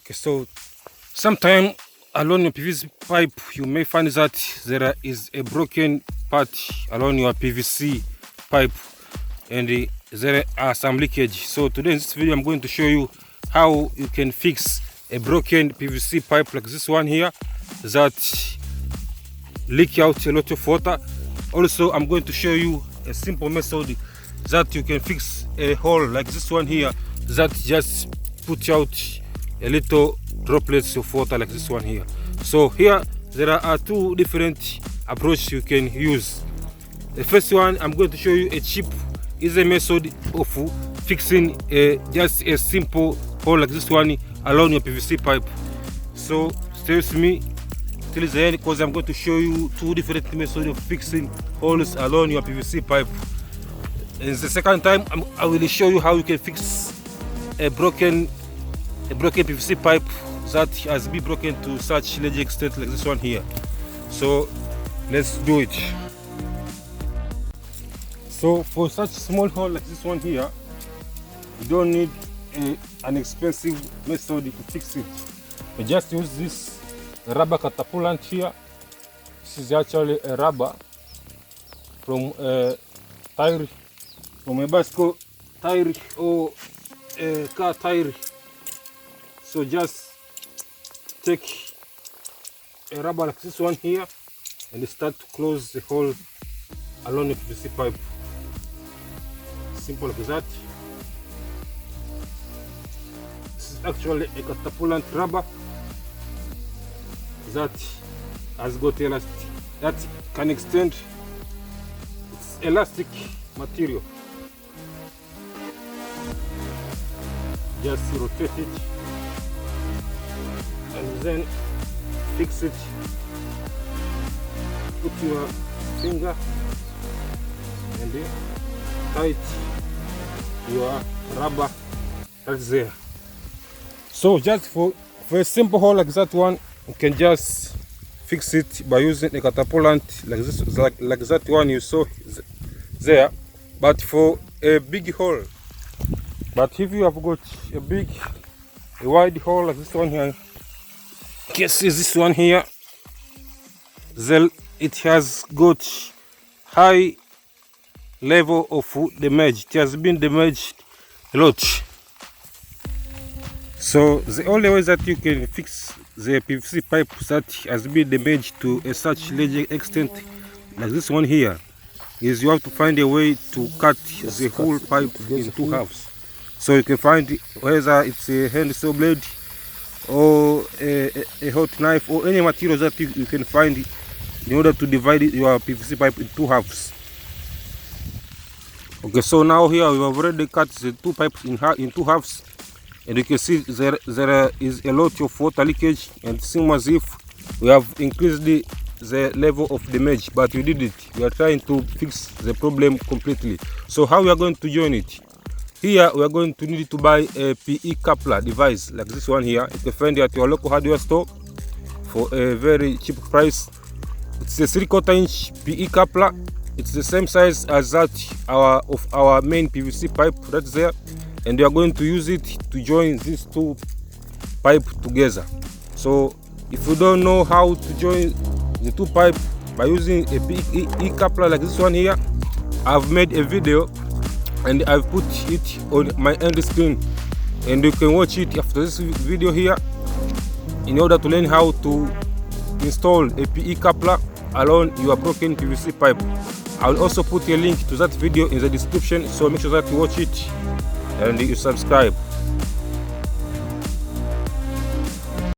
Okay, so sometime along your PVC pipe you may find that there is a broken part along your PVC pipe and there are some leakage. So today in this video I'm going to show you how you can fix a broken PVC pipe like this one here that leak out a lot of water. Also I'm going to show you a simple method that you can fix a hole like this one here that just put out a little droplets of water like this one here. So here there are two different approaches you can use. The first one, I'm going to show you a cheap, easy method of fixing just a simple hole like this one along your PVC pipe. So stay with me till the end because I'm going to show you two different methods of fixing holes along your PVC pipe. And the second time I will show you how you can fix a broken PVC pipe that has been broken to such large extent like this one here. So let's do it. So for such small hole like this one here, you don't need an expensive method to fix it. You just use this rubber catapult here. This is actually a rubber from a tire, from a bicycle tire or a car tire. So just take a rubber like this one here and start to close the hole along the PVC pipe. Simple like that. This is actually a catapult rubber that has got elastic that can extend. It's elastic material. Just rotate it and then fix it. Put your finger and then tight your rubber right there. So just for a simple hole like that one, you can just fix it by using a catapult like this, like that one you saw there. But for a big hole, but if you have got a wide hole like this one here, you can see this one here, it has got high level of damage. It has been damaged a lot. So the only way that you can fix the PVC pipe that has been damaged to a such large extent like this one here is you have to find a way to cut the whole pipe in two halves. So you can find whether it's a hand saw blade or a hot knife or any material that you can find in order to divide your PVC pipe in two halves. Okay, so now here we have already cut the two pipes in two halves, and you can see there is a lot of water leakage, and it seems as if we have increased the level of damage, but we did it. We are trying to fix the problem completely. So how we are going to join it? Here we are going to need to buy a PE coupler device like this one here. You can find it at your local hardware store for a very cheap price. It's a 3/4 inch PE coupler. It's the same size as that of our main PVC pipe right there, and we are going to use it to join these two pipes together. So if you don't know how to join the two pipes by using a PE coupler like this one here, I've made a video and I've put it on my end screen, and you can watch it after this video here in order to learn how to install a PE coupler along your broken PVC pipe. I will also put a link to that video in the description, so make sure that you watch it and you subscribe.